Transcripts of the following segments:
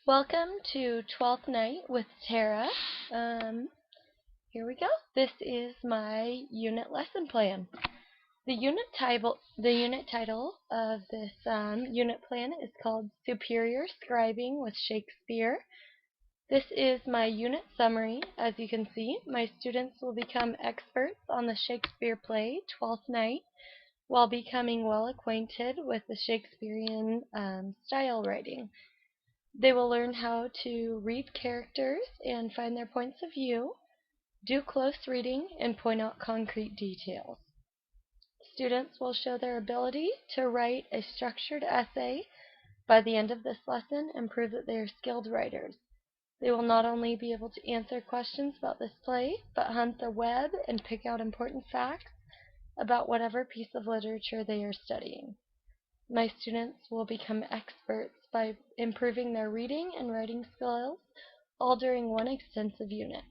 Welcome to 12th Night with Tara. Here we go. This is my unit lesson plan. The unit title of this unit plan is called Superior Scribing with Shakespeare. This is my unit summary. As you can see, my students will become experts on the Shakespeare play, 12th Night, while becoming well acquainted with the Shakespearean style writing. They will learn how to read characters and find their points of view, do close reading, and point out concrete details. Students will show their ability to write a structured essay by the end of this lesson and prove that they are skilled writers. They will not only be able to answer questions about this play, but hunt the web and pick out important facts about whatever piece of literature they are studying. My students will become experts by improving their reading and writing skills, all during one extensive unit.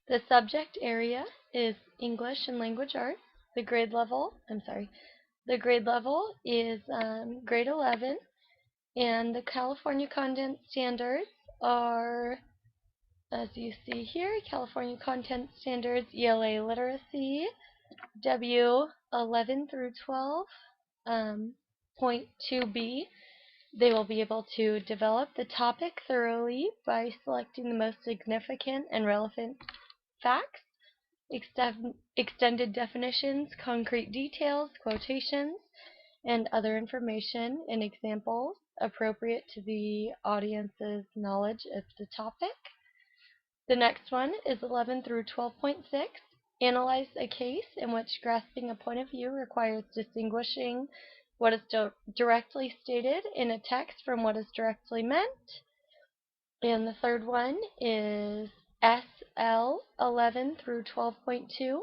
The subject area is English and Language Arts. The grade level is grade 11, and the California Content Standards are, as you see here, California Content Standards ELA Literacy, W11 through 12. Point 2b, they will be able to develop the topic thoroughly by selecting the most significant and relevant facts, extended definitions, concrete details, quotations, and other information and examples appropriate to the audience's knowledge of the topic. The next one is 11 through 12.6. Analyze a case in which grasping a point of view requires distinguishing what is directly stated in a text from what is directly meant. And the third one is SL 11 through 12.2.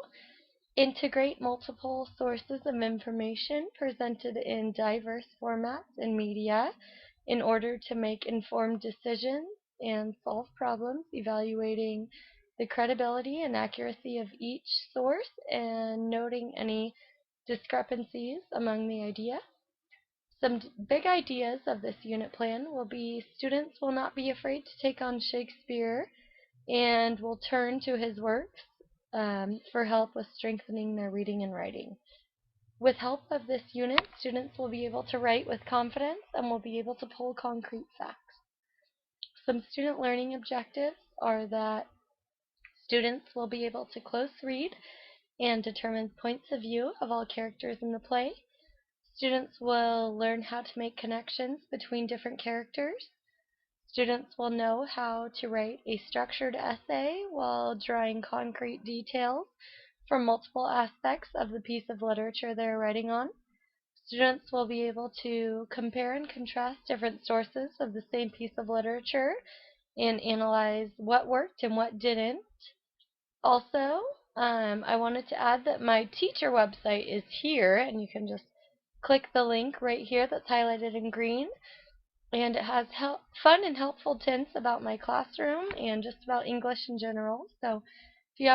Integrate multiple sources of information presented in diverse formats and media in order to make informed decisions and solve problems, evaluating the credibility and accuracy of each source and noting any discrepancies among the idea. Some big ideas of this unit plan will be students will not be afraid to take on Shakespeare and will turn to his works for help with strengthening their reading and writing. With help of this unit, students will be able to write with confidence and will be able to pull concrete facts. Some student learning objectives are that students will be able to close read and determine points of view of all characters in the play. Students will learn how to make connections between different characters. Students will know how to write a structured essay while drawing concrete details from multiple aspects of the piece of literature they're writing on. Students will be able to compare and contrast different sources of the same piece of literature and analyze what worked and what didn't. Also, I wanted to add that my teacher website is here, and you can just click the link right here that's highlighted in green, and it has fun and helpful tints about my classroom and just about English in general. So if you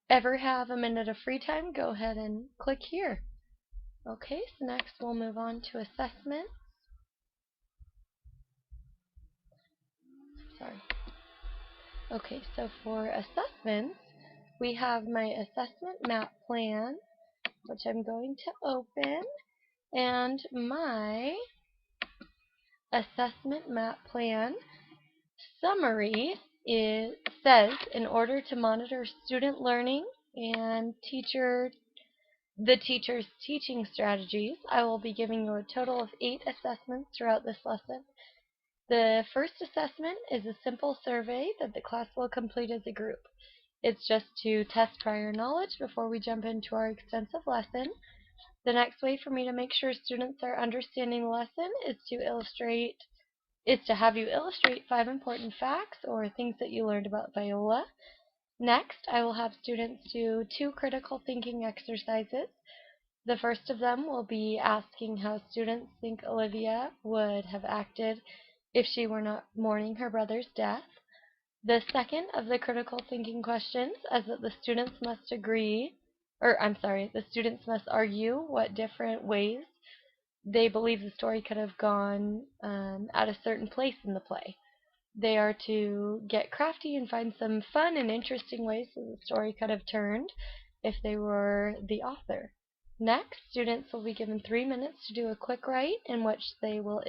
ever have a minute of free time, go ahead and click here. Okay, so next we'll move on to assessments. Okay, so for assessments, we have my assessment map plan, which I'm going to open, and my assessment map plan summary says, in order to monitor student learning and the teacher's teaching strategies, I will be giving you a total of 8 assessments throughout this lesson. The first assessment is a simple survey that the class will complete as a group. It's just to test prior knowledge before we jump into our extensive lesson. The next way for me to make sure students are understanding the lesson is to have you illustrate 5 important facts or things that you learned about Viola. Next, I will have students do 2 critical thinking exercises. The first of them will be asking how students think Olivia would have acted if she were not mourning her brother's death. The second of the critical thinking questions is that the students must argue what different ways they believe the story could have gone at a certain place in the play. They are to get crafty and find some fun and interesting ways that the story could have turned if they were the author. Next, students will be given 3 minutes to do a quick write in which they will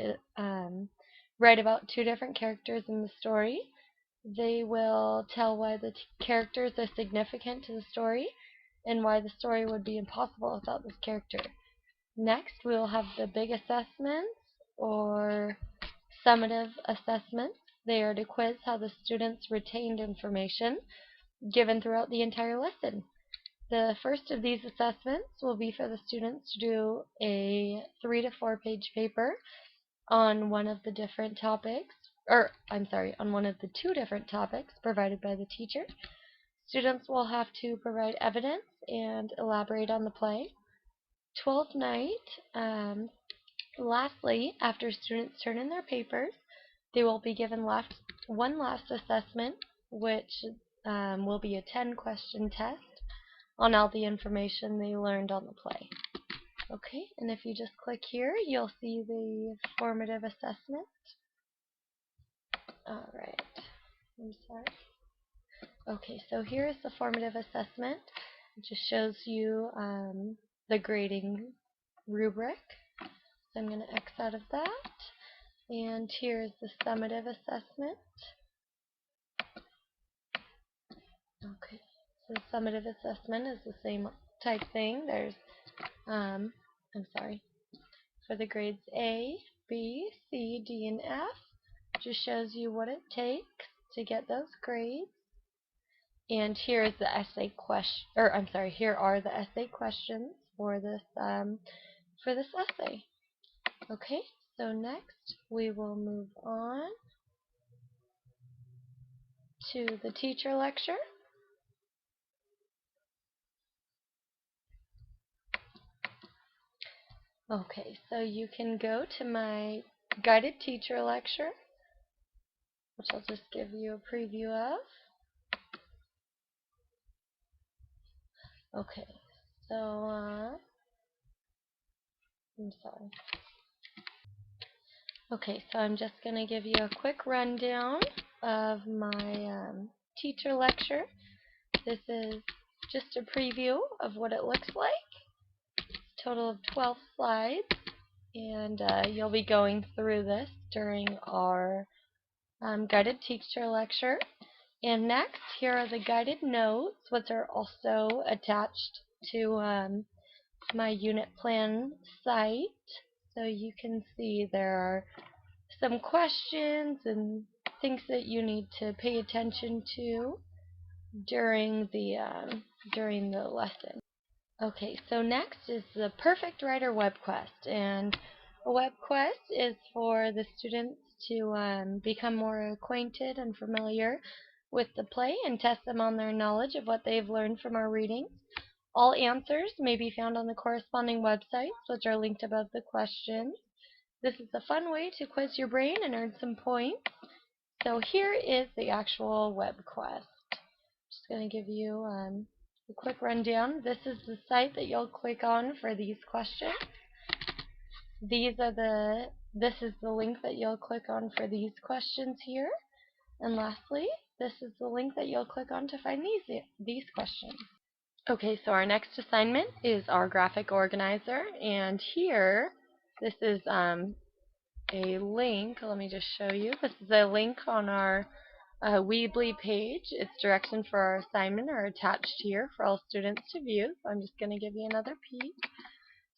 write about 2 different characters in the story. They will tell why the characters are significant to the story and why the story would be impossible without this character. Next, we will have the big assessments or summative assessments. They are to quiz how the students retained information given throughout the entire lesson. The first of these assessments will be for the students to do a 3 to 4 page paper on one of the different topics, on one of the 2 different topics provided by the teacher. Students will have to provide evidence and elaborate on the play. 12th night, lastly, after students turn in their papers, they will be given one last assessment, which will be a 10-question test on all the information they learned on the play. Okay, and if you just click here, you'll see the formative assessment. Alright, I'm sorry. Okay, so here is the formative assessment. It just shows you the grading rubric. So I'm going to X out of that. And here's the summative assessment. Okay, so the summative assessment is the same type thing. There's, for the grades A, B, C, D, and F, just shows you what it takes to get those grades. And here is the essay question, here are the essay questions for this essay. Okay, so next we will move on to the teacher lecture. Okay, so you can go to my guided teacher lecture, which I'll just give you a preview of. Okay, so, I'm sorry. Okay, so I'm just going to give you a quick rundown of my teacher lecture. This is just a preview of what it looks like. Total of 12 slides, and you'll be going through this during our guided teacher lecture. And next, here are the guided notes, which are also attached to my unit plan site. So you can see there are some questions and things that you need to pay attention to during the lesson. Okay, so next is the Perfect Writer Web Quest, and a web quest is for the students to become more acquainted and familiar with the play and test them on their knowledge of what they've learned from our readings. All answers may be found on the corresponding websites, which are linked above the questions. This is a fun way to quiz your brain and earn some points. So here is the actual web quest. Just going to give you a quick rundown. This is the site that you'll click on for these questions. This is the link that you'll click on for these questions here. And lastly, this is the link that you'll click on to find these questions. Okay, so our next assignment is our graphic organizer, and here, this is a link. Let me just show you. This is a link on our Weebly page. Its directions for our assignment are attached here for all students to view. So I'm just going to give you another peek.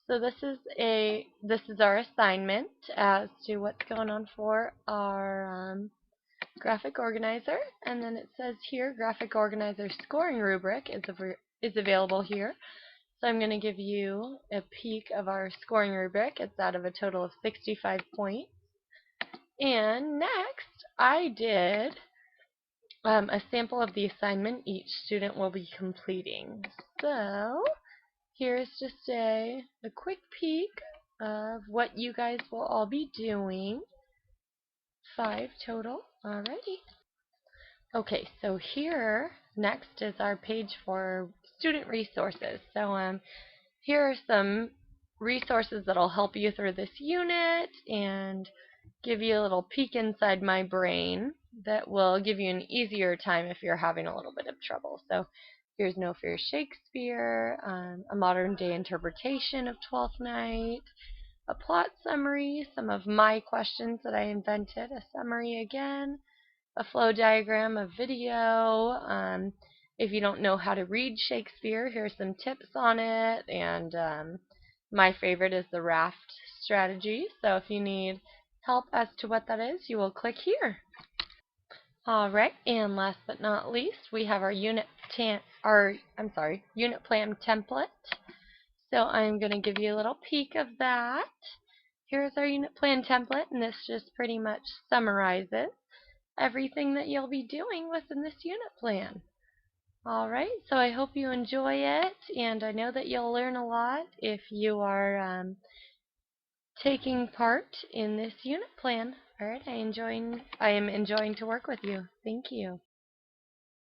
So this is our assignment as to what's going on for our graphic organizer, and then it says here graphic organizer scoring rubric is available here. So I'm going to give you a peek of our scoring rubric. It's out of a total of 65 points. And next, I did a sample of the assignment each student will be completing. So here's just a quick peek of what you guys will all be doing. 5 total. Alrighty. Okay, so here next is our page for student resources. So here are some resources that'll help you through this unit and give you a little peek inside my brain that will give you an easier time if you're having a little bit of trouble. So here's No Fear Shakespeare, a modern day interpretation of Twelfth Night, a plot summary, some of my questions that I invented, a summary again, a flow diagram, a video. If you don't know how to read Shakespeare, here's some tips on it, and my favorite is the raft strategy. So if you need help as to what that is, you will click here. Alright, and last but not least, we have our unit plan template. So I'm going to give you a little peek of that. Here's our unit plan template, and this just pretty much summarizes everything that you'll be doing within this unit plan. Alright, so I hope you enjoy it, and I know that you'll learn a lot if you are taking part in this unit plan. Alright, I am enjoying to work with you. Thank you.